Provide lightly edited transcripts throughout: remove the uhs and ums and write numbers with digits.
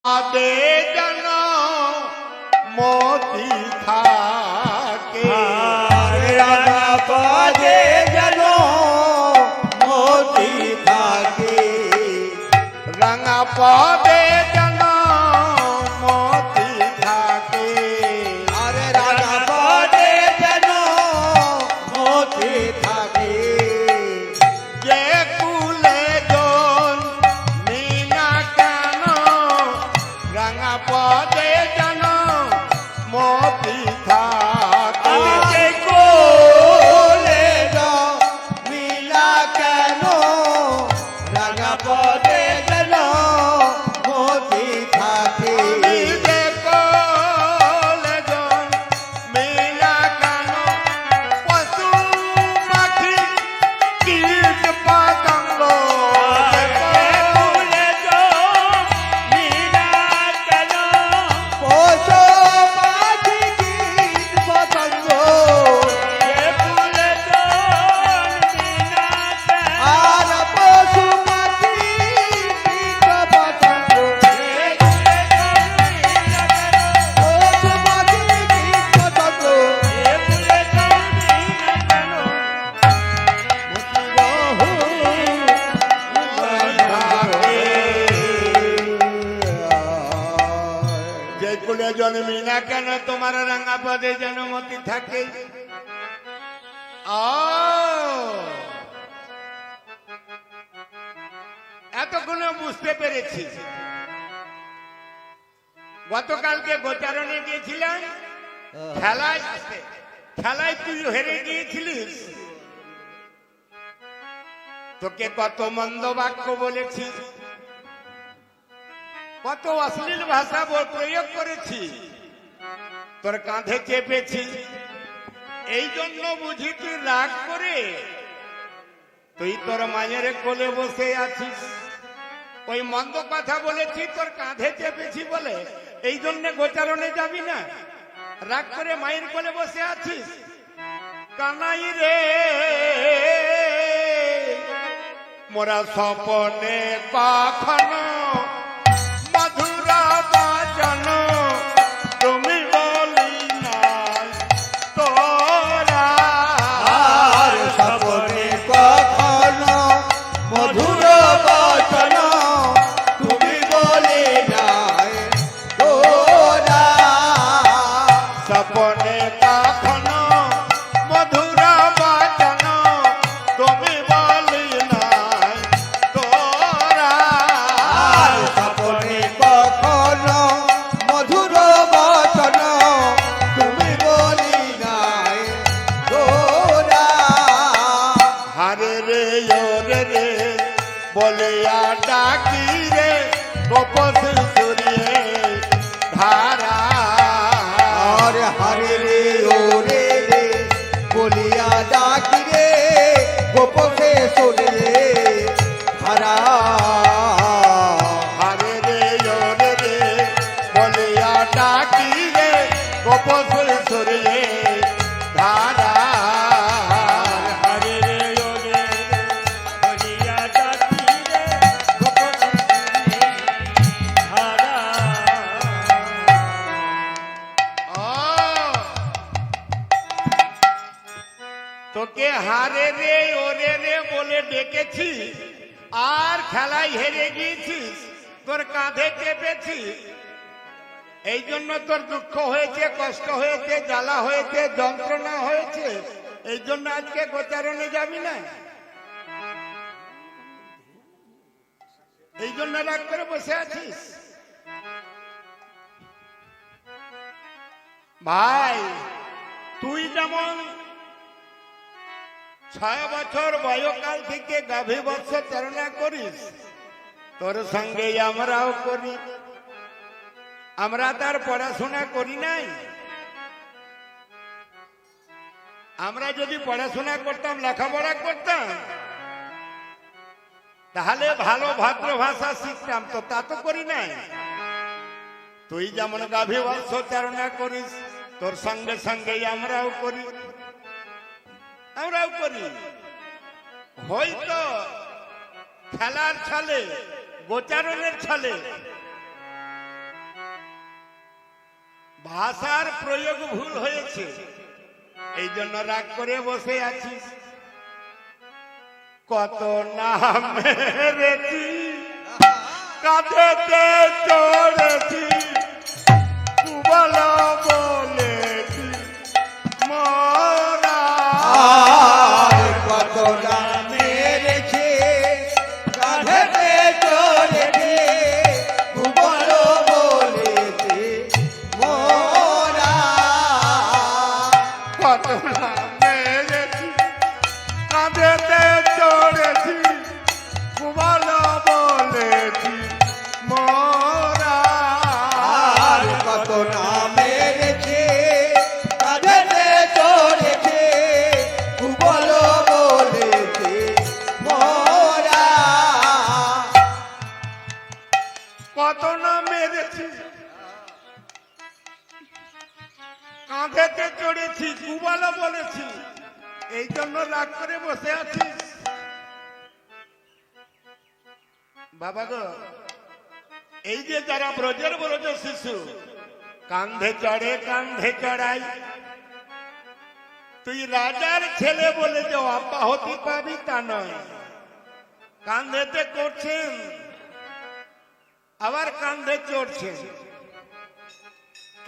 আদে যেন মতি থাকে রাঙা পদে যেন মতি থাকে রাঙা পদে যেন মতি থাকে আরে রাঙা পদে যেন মতি থাকে যে কুলে জন মিনা কেন রাঙা পদে যেন মতি থাকে আমি যে কোলে মিলা কেন রাঙা পদে যেন মতি থাকে আমি যে কোলে জন মিনা কেন পশু পাখি কীট পতঙ্গ কোলে মিলা কেন পশু পাখি কীট পতঙ্গ আর পশু পাখি কীট পতঙ্গ পশু পাখি কীট পতঙ্গ যে কুলে জন্মি না কেন তোমার রাঙা পদে যেন মতি থাকে এতক্ষণে বুঝতে পেরেছি গতকালকে গোচারণে গিয়েছিলাম খেলায় খেলায় তুই হেরে গিয়েছিলিস তোকে কত মন্দ বাক্য বলেছি কত অশ্লীল ভাষা প্রয়োগ করেছি তোর কাঁধে চেপেছি এই জন্য বুঝি তুই রাগ করে তুই তোর মায়ের কোলে বসে আছিস ওই মন্দ কথা বলেছি তোর কাঁধে চেপেছি বলে এই জন্য গোচারণে যাবি না রাগ করে মায়ের কোলে বসে আছিস কানাই রে মোরা স্বপনে কখনো মধুরা বাচন তুমি বলি নাই তোরা আর সপনে কখনো মধুর বচন তুমি বলে নাই তোরা স্বপনে কখনো মধুরা বাচন তুমি বলি নাই তোরা আর সপনে কখনো মধুর বচন তুমি বলি নাই তোরা হারে রে ওরে রে বলিয়া ডাকি রে গোপস সুরিয়ে ধারা আর হরে রে ওরে রে বলিয়া ডাকি রে গোপসে শুনলে হারা হারে রে ওরে রে বলিয়া ডাকি রে গোপস সুরিয়ে ধারা হরে রে ওরে বলিয়া ডাকি রে গোপসে শুনলে হারা তোকে হারে রে ওরে রে বলে ডেকেছি আর খেলায় হেরে গিয়েছিস তোর কাঁধে চেপেছি এই জন্য তোর দুঃখ হয়েছে কষ্ট হয়েছে জ্বালা হয়েছে যন্ত্রণা হয়েছে এই জন্য আজকে গোচারণে যাবি না এই জন্য রাগ করে বসে আছিস ভাই তুই যেমন 6 বছর বয়কাল থেকে গাভী বৎস চারণা করিস তোর সঙ্গে আমরাও করি আমরা তার পড়াশোনা করি নাই আমরা যদি পড়াশোনা করতাম লেখাপড়া করতাম তাহলে ভালো ভদ্র ভাষা শিখতাম তো তা তো করি নাই তুই যেমন গাভী বৎস চারণা করিস তোর সঙ্গে সঙ্গে আমরাও করি হয়তো খেলার ছলে গোচারণের ছলে ভাষার প্রয়োগ ভুল হয়েছে, এই জন্য রাগ করে বসে আছিস। কত নাম মেরেছি, কাঁধেতে চড়েছি, কুবলা বলেছি মোরা। আর কত না মেরেছে, কাঁধেতে চড়েছে, কুবল বলেছে মোরা। কত নাম মেরেছি, কাঁধেতে চড়েছি, কুবলা বলেছি মোরা। আর কত না মেরেছে, কাঁধেতে চড়েছে, কুবল বলেছে মোরা। কত না মেরেছি, কাঁধেতে চড়েছি, কুবালা বলেছি, এই জন্য রাগ করে বসে আছিস। বাবা গো, এই যে যারা ব্রজের ব্রজ শিশু, কান্ধে চড়ে কান্ধে চড়াই, তুই রাজার ছেলে বলে যে অব্যাহতি পাবি তা নয়। কান্ধেতে করছেন, আবার কান্ধে চড়ছেন।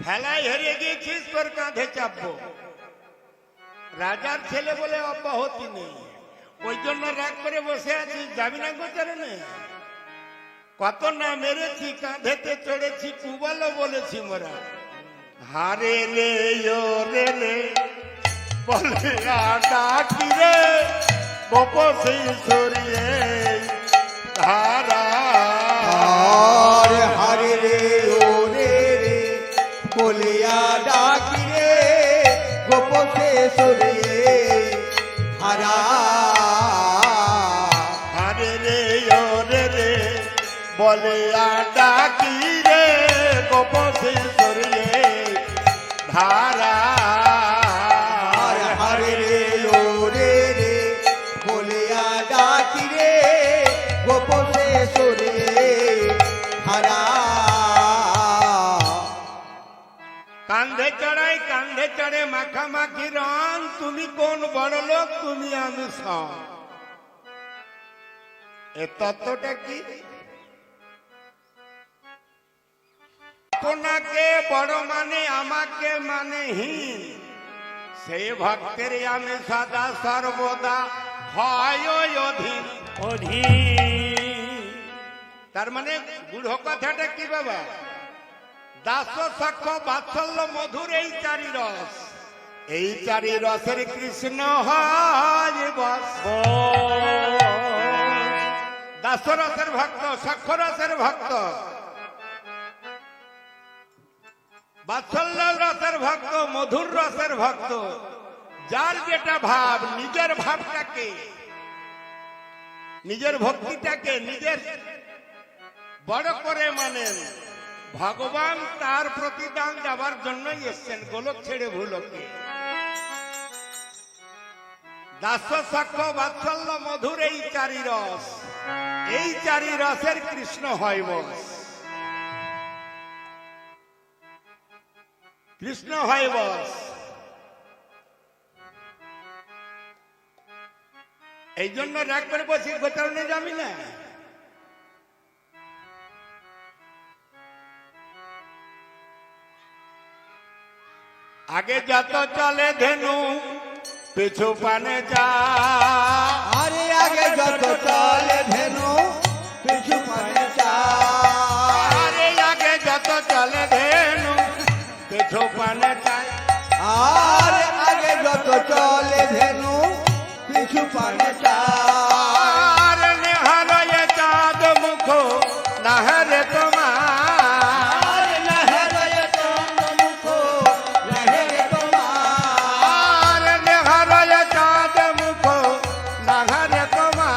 খেলায় হেরে গিয়েছিস, তোর কাঁধে চাপবো। রাজার ছেলে বলে অব্যাহতি নেই, ওই জন্য রাগ করে বসে আছিস। যাবি না গোচারণে? কত না মেরেছি, কাঁধেতে চড়েছি, কুবালো বলেছি মোরা। হারে রে ও রে রে বলে ডাকি রে, বপসি সরিয়ে ধারা। আর হারে রে ও রে রে বলিয়া ডাকি রে, গোপসে সরিয়ে হারা। আরে রে ও রে রে বলে ডাকি রে, গোপসে সরিয়ে ধারা। আর হারে রে ও রে রে বলিয়া ডাকি রে, গোপসে সরিয়ে হারা। কান্ধে চড়াই কান্ধে চড়ে মাখামাখি রং, তুমি কোন বড় লোক, তুমি আমি সব। এ তত্ত্বটা কি? আপনাকে বড় মানে আমাকে মানে হীন, সেই ভক্তের আমি সদা সর্বদা হয় অধীন। তার মানে গুঢ় কথাটা কি বাবা? দাস সখ বাৎসল্য মধুর এই চারি রস, এই চারি রসের কৃষ্ণ হয় বস। দাস রসের ভক্ত, সখ রসের ভক্ত, বাৎসল্য রসের ভক্ত, মধুর রসের ভক্ত। যার যেটা ভাব, নিজের ভাবটাকে, নিজের ভক্তিটাকে নিজের বড় করে মানেন, ভগবান তার প্রতিদান দেওয়ার জন্যই এসছেন গোলক ছেড়ে ভুলকে। দাস সখ বাৎসল্য মধুর এই চারি রস, এই চারি রসের কৃষ্ণ হয় বস। কৃষ্ণ হয় বস। এই জন্য রাগ করে বসি, গোচারণে যাবি না? আগে যত চলে ধেনু, পিছু পানে যা। আরে আগে যত চলে ধেনু, পিছু পানে চা। আরে আগে যত চলে ধেনু, পিছু পানে যা। আর আগে যত চলে ধেনু, পিছু পানে চা। আর নেহারয়ে চাঁদ মুখ নাহরে তোমার। আর লহরয়ে চাঁদ মুখ লহরে তোমার। আর নেহারয়ে চাঁদ মুখ নাহরে তোমার।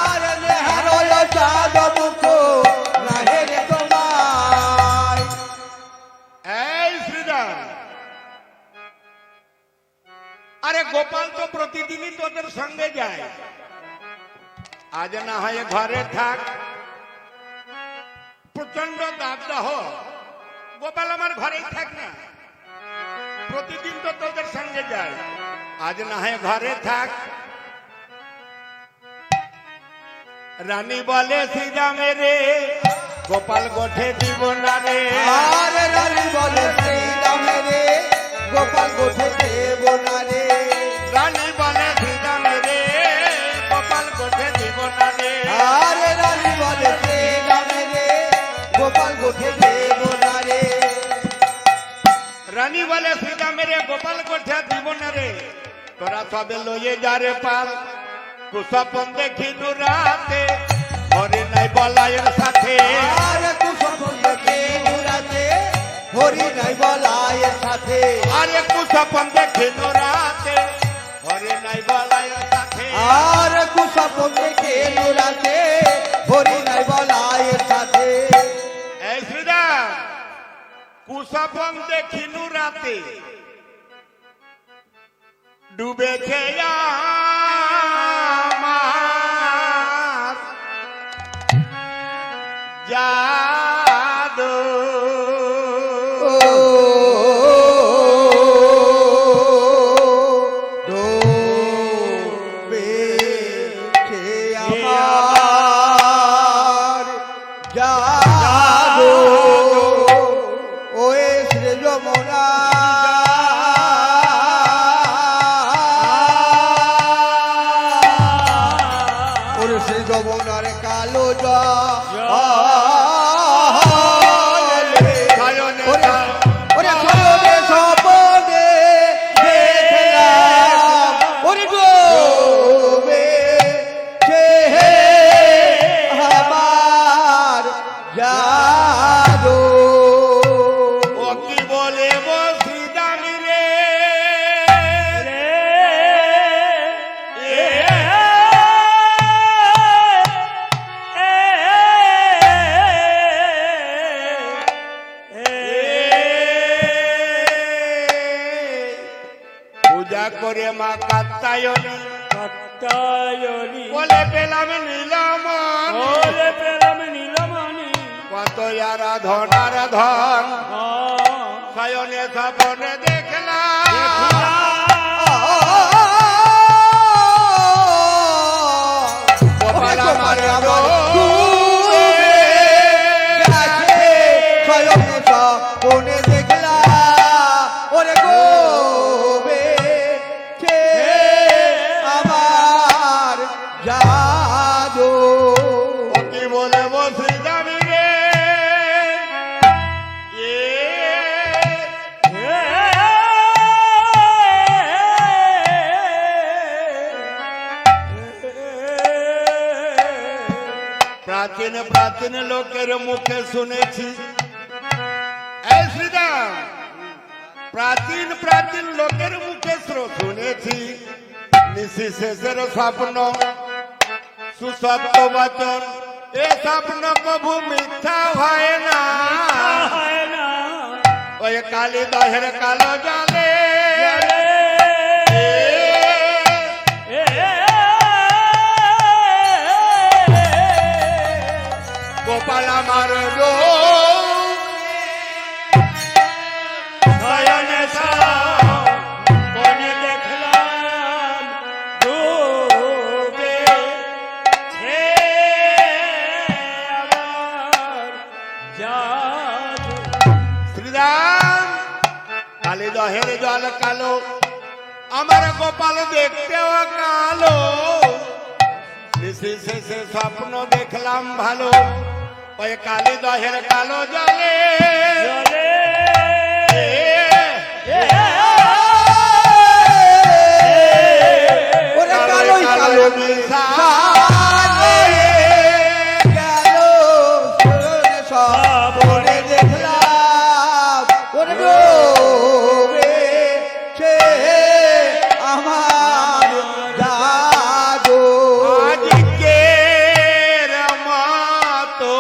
আর লহরয়ে চাঁদ মুখ লহরে তোমার। এই শ্রীরাম, আরে গোপাল তো প্রতিদিনই তোদের সঙ্গে যায়, আজ না হয় ঘরে থাক। প্রচন্ড দাবদাহ, গোপাল গোপাল আমার ঘরেই থাক না, প্রতিদিন তো তোদের সঙ্গে যায়, আজ না হয় ঘরে থাক। রানী বলে শ্রীরামে রে গোপাল গোঠে দিব না রে। আরে রানী বলে শ্রীরামে রে গোপাল গোঠে দেব না রে। রানী বলে শ্রীরামে রে গোপাল গোঠে দিব না রে। আরে রানী বলে শ্রীরামে রে গোপাল গোঠে দেব না রে। রানী বলে শ্রীরামে রে গোপাল গোঠে দিব না রে। তোরা সবে লইয়ে যা রে পাল, কুসপন দেখিনু রাতে ঘরে নাই বলায়ের সাথে। আরে কুসপন দেখিনু রাতে হরি নাই বলায়ের সাথে। আরে কুসপন দেখিনু রাতে ঘরে নাই বলায়ের সাথে। আরে কুসপন দেখিনু রাতে হরি নাই বলায়ের সাথে। এই শ্রীরাম, কুসপন দেখিনু রাতে ডুবেছে আমার জাদু। ডুবেছে আমার জাদু। ওই শ্রী যমুনা ওরে শ্রী যমুনার কালো জল। ওরে সয়নে স্বপনে দেখলাম ওরে ডুবেছে আমার জাদু। ও কি বলে শ্রীরামী রে পূজা করে মা কাত্তায়নী বলে পেলাম নীলমণি কত আরাধনার ধন শয়নে স্বপনে দেখলাম গোপাল আমার ডুবে গেছে শয়নে স্বপনে দেখলাম ওরে ডুবেছে আমার জাদু। ও কি বলে শ্রীরামী রে প্রাচীন প্রাচীন লোকের মুখে শুনেছি, এই শ্রীরাম, প্রাচীন প্রাচীন লোকের মুখে শুনেছি নিশি শেষের স্বপ্ন সুসপ্ত বচন, এ স্বপ্ন কভু মিথ্যা হয় না। ওই কালী দহের কালো জলে গোপাল আমার শয়নে স্বপনে দেখলাম ডুবেছে আমার জাদু। শ্রীরাম, কালী দহের জল কালো, আমার গোপাল দেখতেও কালো। নিশি শেষে স্বপ্ন দেখলাম ভালো, ওই কালী দহের কালো জলে ওরে কালোই কালো মিশায়ে গেল শয়নে স্বপনে দেখলাম ওরে ডুবেছে আমার জাদু। আজকের মতো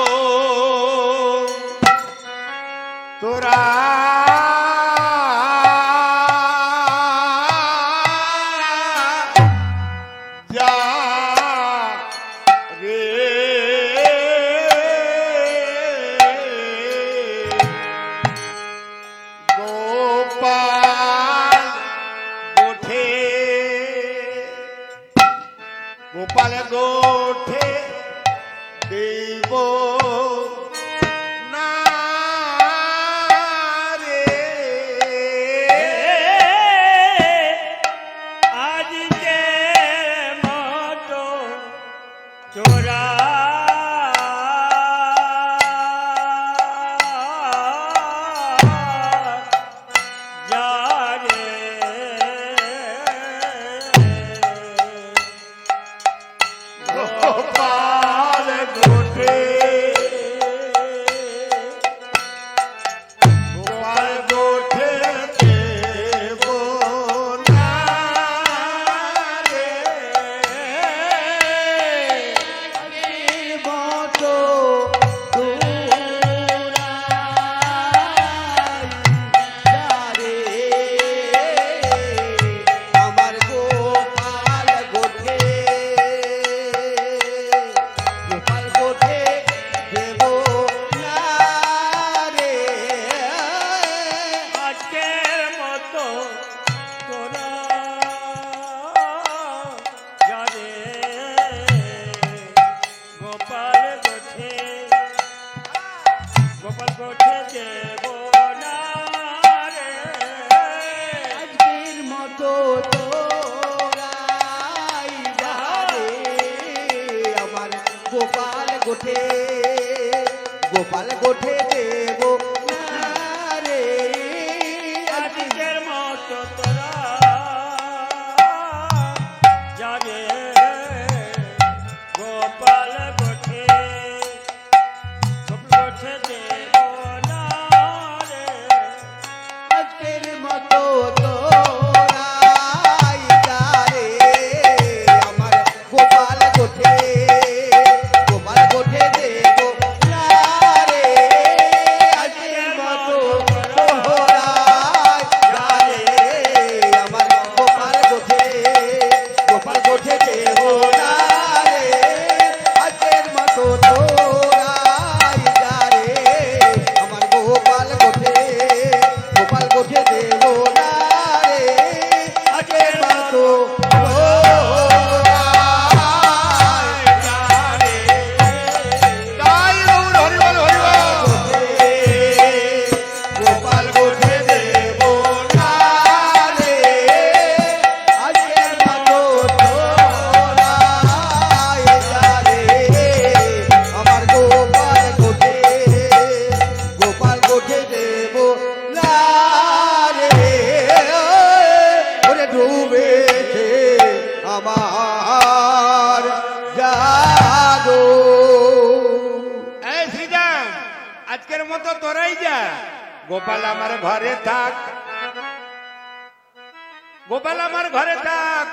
তোরা যা রে গোপাল গোঠে দেব না রে। আজকে মতো তোরা গোপাল গোঠে গোপাল গোঠে দেব না রে। মতো আমার গোপাল গোঠে গোপাল গোঠে দেব না রে। আজকের মতো তোরা যাবে গোপাল গোঠে দেব না রে। আজকের মতো তোরাই যাবে আমার গোপাল গোঠে গোপাল গোঠে দেব না রে। আজকের মতো তোরা যাবে গোপাল গোঠে দেব না রে। আজকের মতো তোরাই যাবে আমার গোপাল গোঠে দেব না রে। আজকের মতো তোরাই যাবে আমার গোপাল গোঠে দেব না রে। আজকের মতো তোরাই যাবে আমার গোপাল গোঠে দেব না রে। আজকের মতো তাই গৌর হরিবল হরিবল। গোপাল গোঠে দেব না রে। আজকের মতো তোরাই যাবে আমার গোপাল গোঠে দেব না রে। ওরে ডুবেছে আমার জাদু। এই শ্রীরাম, আজকের মতো তোরাই যা, গোপাল আমার ঘরে থাক, গোপাল আমার ঘরে থাক।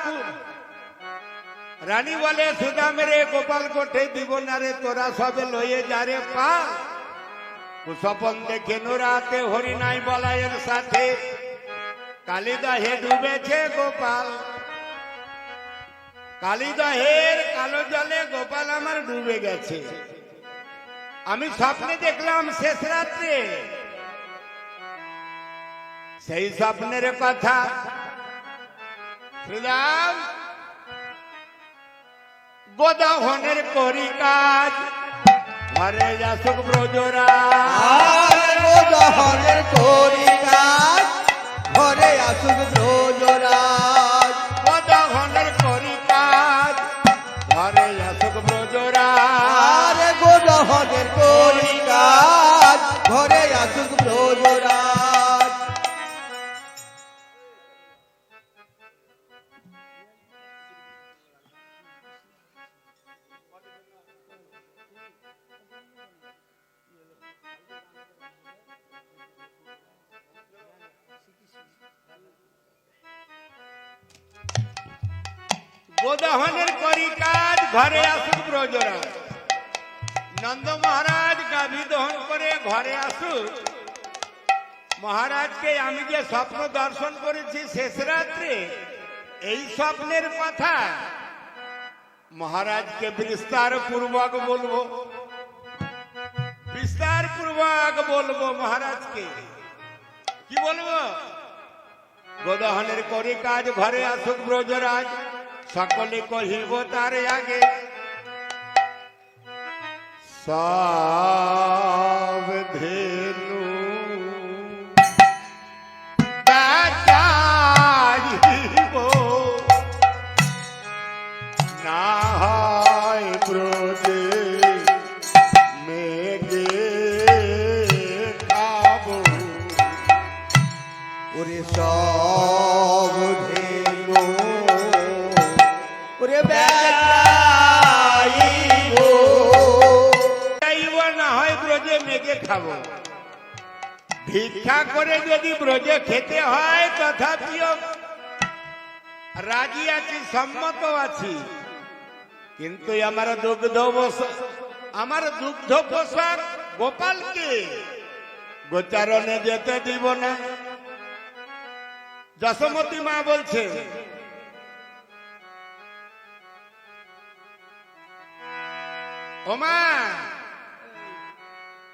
রানী বলে সুদাম রে গোপাল কোঠে দিব না রে, তোরা সবে লয়ে যা রে পা। কুসপন দেখে রাতে হরি নাই বলায়ের সাথে, কালিদাহে ডুবেছে গোপাল। কালিদাহের কালো জলে গোপাল আমার ডুবে গেছে। আমি স্বপ্নে দেখলাম শেষ রাত্রে, সেই স্বপ্নের কথা শ্রীরাম। গোদাহনের করি কাজ, ঘরে আসুক ব্রজরা। আর গোদহনের করি কাজ, ঘরে আসুক ব্রজরাজ। গোদাহনের করি কাজ, ঘরে আসুক ব্রজরা। আর গোদহনের করি কাজ, ঘরে আসুক ব্রজরাজ। গোদাহনের করি কাজ, ঘরে আসুক ব্রজরা। নন্দ মহারাজ গাভী দহন করে ঘরে আসুক। মহারাজকে আমি যে স্বপ্ন দর্শন করেছি শেষ রাত্রে, এই স্বপ্নের কথা মহারাজকে বিস্তার পূর্বক বলবো, বিস্তার পূর্বক বলবো মহারাজকে। কি বলবো? গোদহনের করি কাজ, ঘরে আসুক ব্রজরাজ। সকলে কহিব তার আগে সব ধেনু বাঁচাইব, না হয় ব্রজে মেঘে খাবো। ওরে সব ধেনু ওরে বেড়াইব, চাইব না হয় ব্রজে মেঘে খাবো। ভিক্ষা করে যদি ব্রজে খেতে হয় তথাপিও রাজি আছি, সম্মত আছি, কিন্তু আমার দুগ্ধ পোষক গোপালকে গোচারণে যেতে দিব না। যশোমতী মা বলছে, ও মা,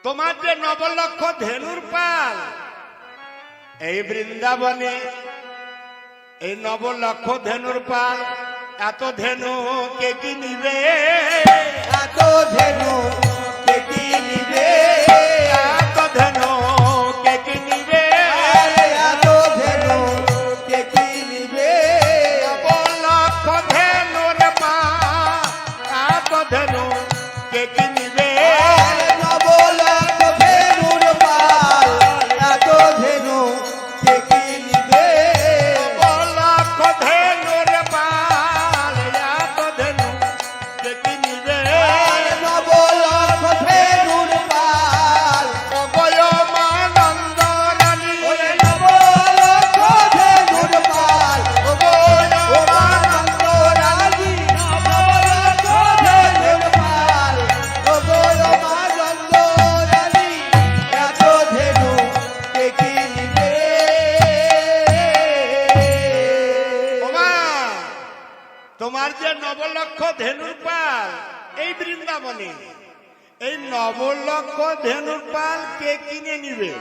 তোমার যে নবলক্ষ ধেনুর পাল এই বৃন্দাবনে, এই নবলক্ষ ধেনুর পাল, এত ধেনু কে কি নিবে? এত ধেনু কে কি নিবে? এত ধেনু কে কি নিবে? এত ধেনু কে কি নিবে? নবলক্ষ ধেনুর পাল, এত ধেনু কে কি নিবে? নবলক্ষ ধেনুর পাল, এত ধেনু কে কি নিবে? নবলক্ষ ধেনুর পাল, এত ধেনু কে কি নিবে? নবলক্ষ ধেনুর পাল, অভয়মানন্দ রানী, ওরে নবলক্ষ ধেনুর পাল, ও গো নবানন্দ রানী, নবলক্ষ ধেনুর পাল, ও গো নবানন্দ রানী, এত ধেনু কে কি নিবে? ওমা, তোমার যে নবলক্ষ ধেনুর পাল এই বৃন্দাবনে, এই নবলক্ষ ধেনুর পাল কে কিনে নিবে?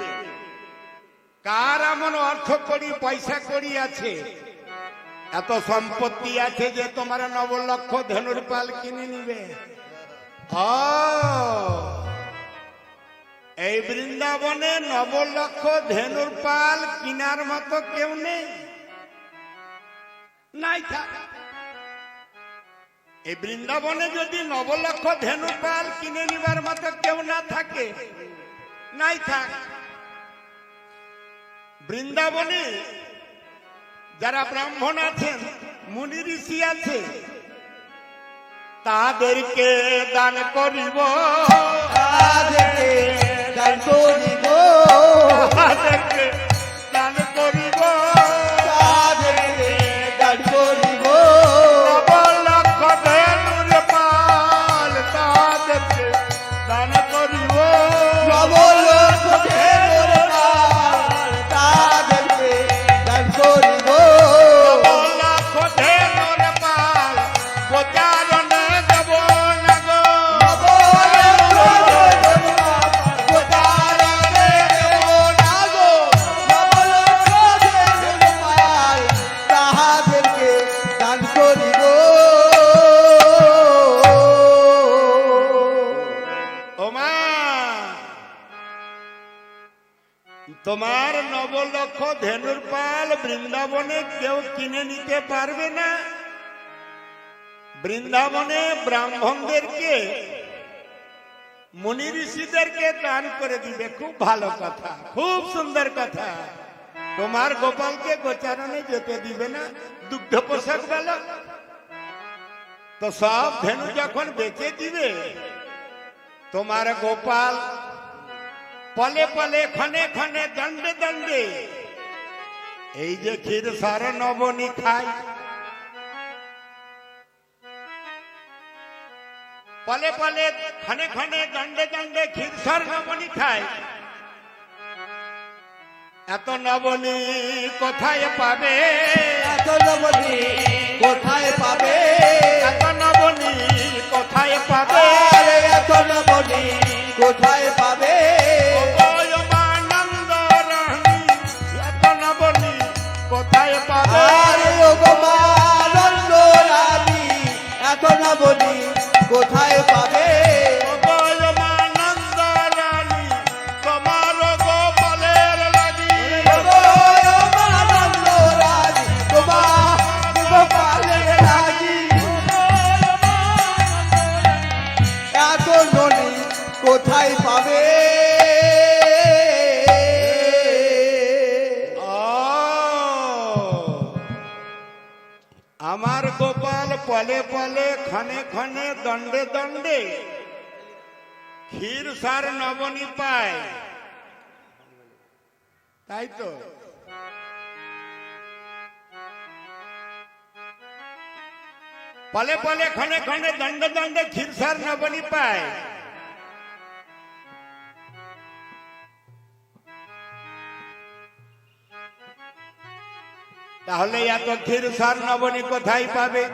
কার এমন অর্থ করি পয়সা করি আছে, এত সম্পত্তি আছে যে তোমার নবলক্ষ ধেনুর পাল কিনে নিবে? ও, এই বৃন্দাবনে নবলক্ষ ধেনুর পাল কিনার মতো কেউ নেই, নাই থাক। এই বৃন্দাবনে যদি নবলক্ষ ধেনু পাল কিনে নিবার মতো কেউ না থাকে, নাই থাক। বৃন্দাবনে যারা ব্রাহ্মণ আছেন, মুনি ঋষি আছে, তাদেরকে দান করিব, তাদেরকে দান করিব, তাদেরকে দান করিব। তাদেরকে দান করিব, নবলক্ষ ধেনুর পাল, তাদেরকে দান করিব। নবলক্ষ ধেনুর পাল, তাদেরকে দান করিব। নবলক্ষ ধেনুর পাল গোচারণে দেব না গো। নবলক্ষ ধেনুর পাল, গোচারণে দেব না গো। নবলক্ষ ধেনুর পাল, তাহাদেরকে দান করিব। ওমা, তোমার নবলক্ষ ধেনুর পাল বৃন্দাবনে কেউ কিনে নিতে পারবে না। বৃন্দাবনে ব্রাহ্মণদেরকে, মুনি ঋষিদেরকে দান করে দিবে। খুব ভালো কথা, খুব সুন্দর কথা। তোমার গোপালকে গোচারণে যেতে দিবে না, দুগ্ধ পোষক বালক। তো সব ধেনু যখন বেচে দিবে, তোমার গোপাল পলে পলে, ক্ষণে ক্ষণে, দণ্ডে দণ্ডে এই যে ক্ষীরসার নবনী খায়, পলে পলে, ক্ষণে ক্ষণে, দণ্ডে দণ্ডে ক্ষীরসার নবনী খায়। এত নবনী কোথায় পাবে? এত নবনী কোথায় পাবে? এত নবনী কোথায় পাবে? আরে এত নবনী কোথায় পাবে? অভয়মানন্দ রানী, এত নবনী কোথায় পাবে? আরে ও গোপালন্দ রানী, আমার গোপাল পলে পলে ক্ষণে ক্ষণে দণ্ডে দণ্ডে ক্ষীর সার নবনী পায়, তাই তো? পলে পলে ক্ষণে ক্ষণে দণ্ডে দণ্ডে ক্ষীর সার নবনী পায়। তাহলে এত ক্ষীর সার নবনী কোথায় পাবে?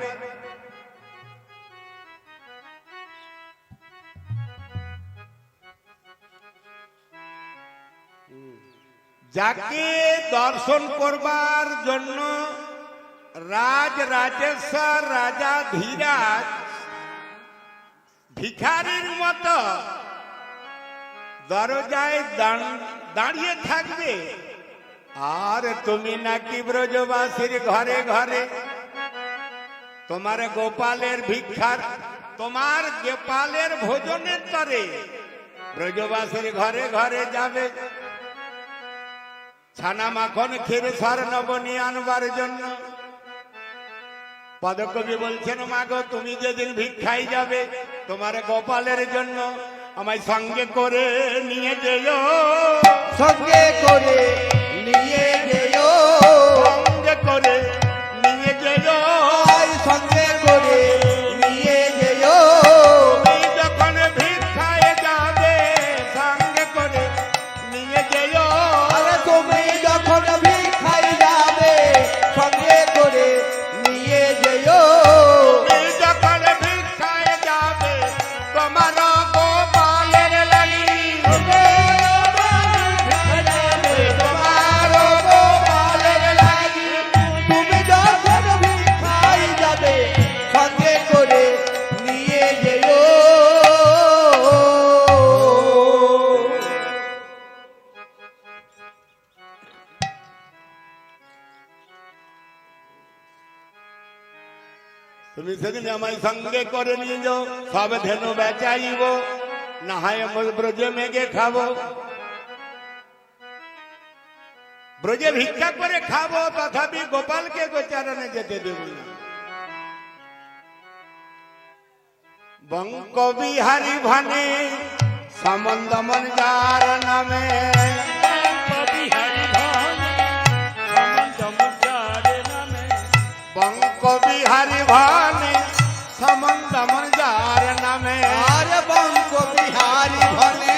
যাকে দর্শন করবার জন্য রাজ রাজেশ্বর রাজা ধীরাজ ভিখারির মতো দরজায় দাঁড়িয়ে থাকবে, আর তুমি নাকি ব্রজবাসীর ঘরে ঘরে তোমার গোপালের ভিক্ষার, তোমার গোপালের ভোজনের তরে ব্রজবাসীর ঘরে ঘরে যাবে ছানা মাখন ক্ষীর সার নবনী আনবার জন্য। পদকবি বলছেন, মাগো তুমি যেদিন ভিক্ষায় যাবে তোমার গোপালের জন্য আমায় সঙ্গে করে নিয়ে যেও, সঙ্গে করে নিয়ে যেও, সঙ্গে করে নিয়ে যেও, সঙ্গে করে নিয়ে যেও। তুমি যখন ভিক্ষায় যাবে সঙ্গে করে নিয়ে যেও, আরে তুমি যখন ভিখাই যাবে সঙ্গে করে নিয়ে যেও। তুমি যখন ভিক্ষায় যাবে তোমার গোপালের লাগি, তোমার গোপালের লাগি তুমি যখন ভিখাই যাবে সঙ্গে করে নিয়ে যেও। তুমি সেদিন আমায় সঙ্গে করে নিয়ে যাও, সব ধেনু বেচাইব, না হয় ব্রজে মেঘে খাবো, ব্রজে ভিক্ষা করে খাবো, তথাপি গোপালকে গোচারণে যেতে দেব না। বঙ্ক বিহারী ভানে সম্বন্ধ মন যার নামে, বিহারী ধন সমন্তমুচারে নামে, বঙ্ক বিহারী ভানে সম্বন্ধ মন যার নামে, আর বঙ্ক বিহারী ভনে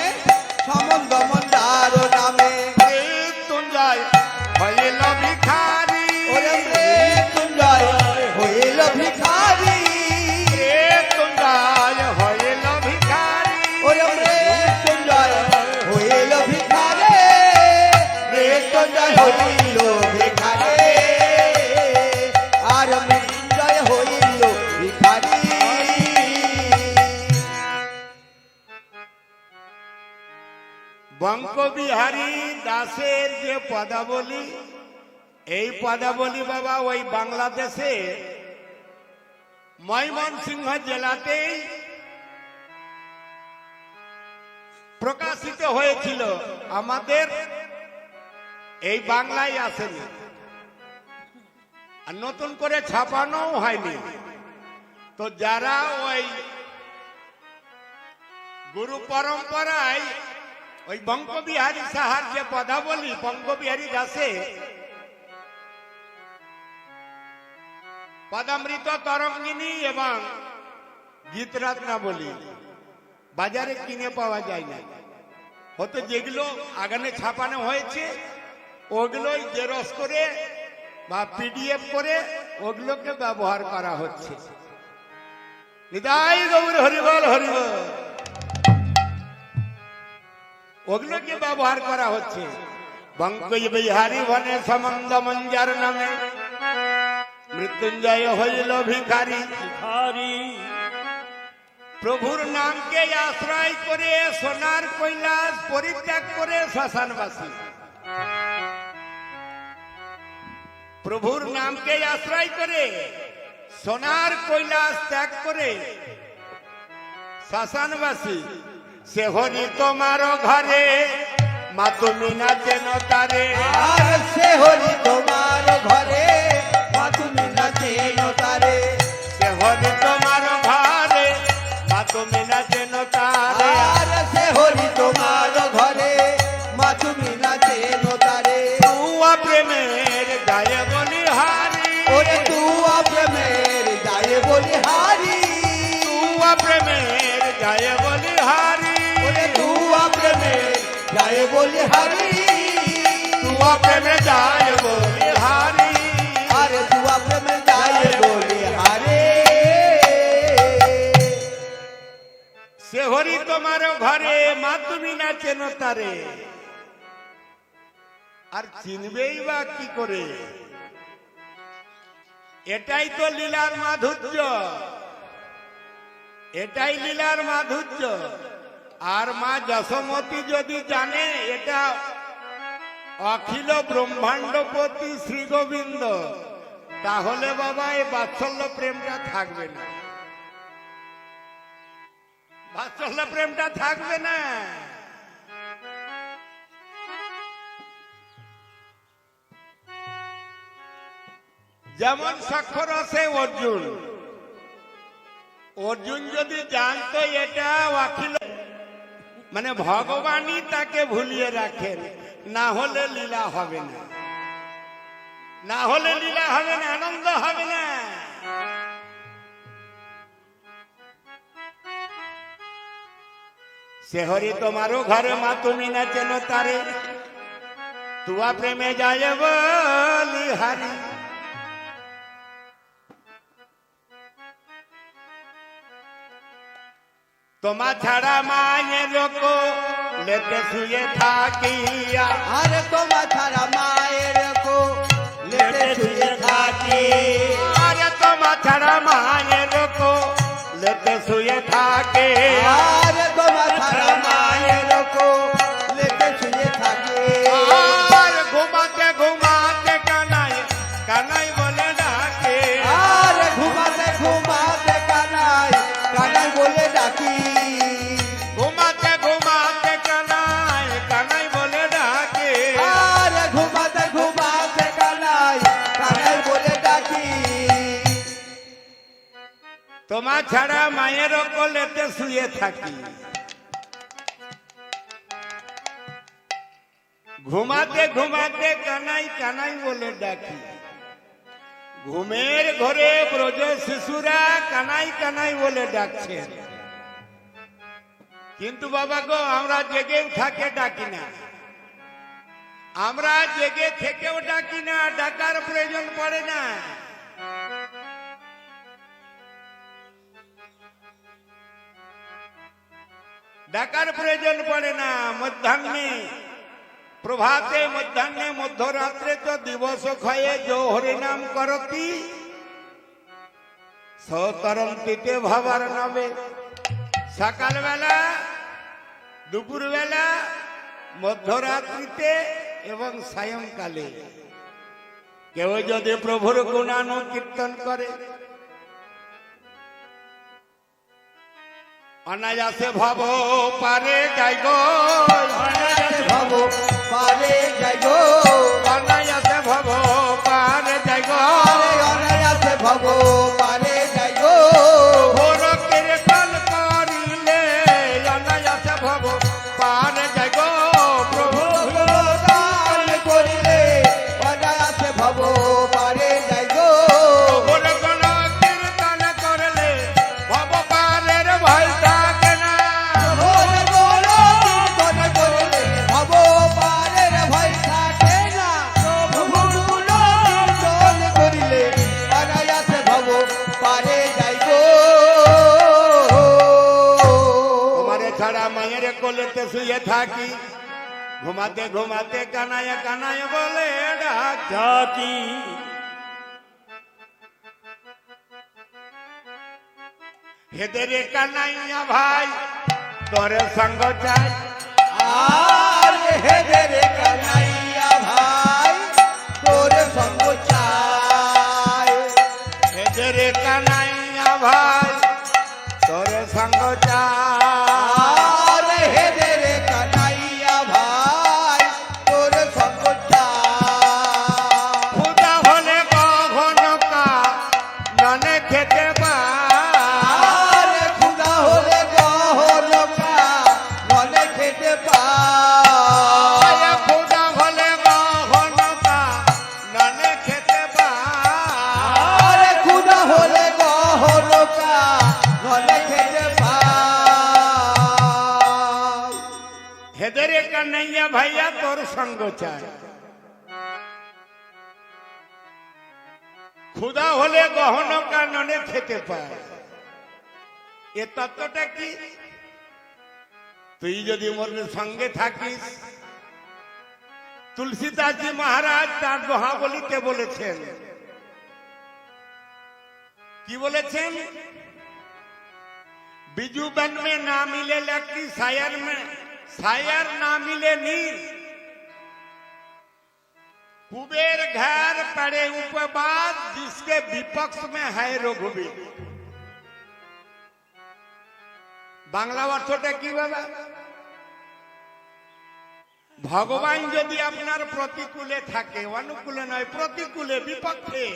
সম্বন্ধ মন্দার নামে। মৃত্যুঞ্জয় হইল ভিখারি, ওরে মৃত্যুঞ্জয় হইল ভিখারি, মৃত্যুঞ্জয় হইল ভিখারি, ওরে মৃত্যুঞ্জয় হইল ভিখারি, মৃত্যুঞ্জয় হইল ভিখারি, আর মৃত্যুঞ্জয় হইল ভিখারি। বঙ্ক বিহারী দাসের যে পদাবলী, এই পদাবলী বাবা ওই বাংলাদেশে ময়মনসিংহ জেলাতেই প্রকাশিত হয়েছিল, আমাদের এই বাংলায় আসেনি, আর নতুন করে ছাপানো হয়নি। তো যারা ওই গুরু পরম্পরায় ওই বঙ্কবিহারী সাহার যে পদাবলী বঙ্কবিহারী দাসে পদামৃত তরঙ্গিনী এবং গীতরত্নাবলী বাজারে কিনে পাওয়া যায় না, হয়তো যেগুলো আগানে ছাপানো হয়েছে ওগুলোই জেরক্স করে বা পিডিএফ করে ওগুলোকে ব্যবহার করা হচ্ছে। নিতাই গৌর হরিবল হরিবল, ওগুলোকে ব্যবহার করা হচ্ছে। বঙ্কই বিহারী বনে সম্বন্ধ মঞ্জার নামে, মৃত্যুঞ্জয় হইল ভিখারি, ভিখারি প্রভুর নামকে আশ্রয় করে সোনার কৈলাস পরিত্যাগ করে শ্মশানবাসী, প্রভুর নামকে আশ্রয় করে সোনার কৈলাস ত্যাগ করে শ্মশানবাসী, সে হরি তোমার ঘরে মা তুমি নাচেন তারে, আর সে হরি তোমার ঘরে মা তুমি নাচেন তারে। প্রেমে যায় বলি হারি আরে তুয়া প্রেমে যায় বলি হারে সে হরি তোমার ঘরে মা তুমি না চেন তারে আর চিনবেই বা কি করে এটাই তো লীলার মাধুর্য এটাই লীলার মাধুর্য আর মা যশোমতী যদি জানে এটা অখিল ব্রহ্মাণ্ডপতি শ্রী গোবিন্দ তাহলে বাবা এই বাৎসল্য প্রেমটা থাকবে না বাৎসল্য প্রেমটা থাকবে না যেমন সাক্ষরসে অর্জুন অর্জুন যদি জানতো এটা অখিল মানে ভগবানই তাকে ভুলিয়ে রাখেন না হলে লীলা হবে না না হলে লীলা হবে না আনন্দ হবে না সে হরি তোমারও ঘরে মা তুমি না চেন তারে তুয়া প্রেমে যায় বলি হারি তোমা ছাড়া মায়ের লোক লেতে শুয়ে থাকিয়া আরে তোমা ছাড়া মায়ের কো লেতে শুয়ে থাকি আরে তোমা ছাড়া মায়ের লোক লেতে শুয়ে থাকে আরে তোমা ছাড়া মায়ের কো লেতে শুয়ে থাকি আর ঘুমাতে ঘুমাতে কানাই কানাই বলে ডাকে আরে ঘুমাতে ঘুমাতে কানাই কানাই বলে ডাকি ঘুমাতে ঘুমাতে কানাই কানাই বলে ডাকে আরে ঘুমাতে ঘুমাতে কানাই কানাই বলে ডাকি তোমা ছাড়া মায়ের কোলেতে শুয়ে থাকি ঘুমাতে ঘুমাতে কানাই কানাই বলে ডাকি ঘুমের ঘরে ব্রজ শিশুরা কানাই কানাই বলে ডাকছে কিন্তু বাবা গো আমরা জেগেও থাকে ডাকি না আমরা জেগে থেকেও ডাকি না ডাকার প্রয়োজন পড়ে না ডাকার প্রয়োজন পড়ে না মধ্যাহ্নে প্রভাতে মধ্যাহ্নে মধ্যরাত্রে তো দিবস ক্ষয়ে যো হরি নাম করতি সতরন্তিতে ভাবার নামে সকালবেলা দুপুরবেলা মধ্যরাত্রিতে এবং সায়ংকালে কেউ যদি প্রভুর গুণানুকীর্তন করে অনায়াসে ভব পারে যাই গো অনায়াসে ভব পারে যাই গো অনায়াসে ভব পারে যাই গো আরে অনায়াসে ভব পারে যাই গো ঘোর কীর্তন করিলে অনায়াসে ভব পারে যাই গো প্রভু গান করিলে অনায়াসে ভব পারে যাই গো ঘোর কোন কীর্তন করলে ভব পারের ভয় থাকে না ওরে বলো কীর্তন করিলে ভব পারের ভয় থাকে না প্রভু গুলো কীর্তন করিলে অনায়াসে ভব পারে যাই গো তোমারে ছাড়া মায়ের কোলেতে শুয়ে থাকি ঘুমাতে ঘুমাতে কানায় কানায় বলে ডাক জাতি হেদেরে কানাইয়া ভাই তোরে সঙ্গ চাই আর হেদে রে কানাইয়া ভাই তোর সঙ্গ চাই হেদেরে কানাইয়া ভাই তোরে সঙ্গ চাই আর হেদে রে কানাইয়া ভাই তোর সঙ্গ চাই খুদা হলে গহনকা ননে খেতে আর খুদা হলে গহনকা মনে খেতে পায় খুদা হলে গহনকা ননে খেতে আর খুদা হলে গহনকা মনে খেতে পায় হেদেরে কানাইয়া ভাইয়া তোর সঙ্গ চাই ক্ষুধা হলে গহন কাননে খেতে পায়। এ তত্ত্বটা কি? তুই যদি মোর সঙ্গে থাকিস, তুলসীদাসজি মহারাজ তার দোহাবলিতে বলেছেন, কি বলেছেন? बिजू बन में ना मिले लकी शायर में, शायर ना मिले नीर, कुबेर घर पड़े उपवास जिसके विपक्ष में है रघुवीर। বাংলা অর্থটা কি বাবা? ভগবান যদি আপনার প্রতিকূলে থাকে, অনুকূলে নয় প্রতিকূলে, বিপক্ষে,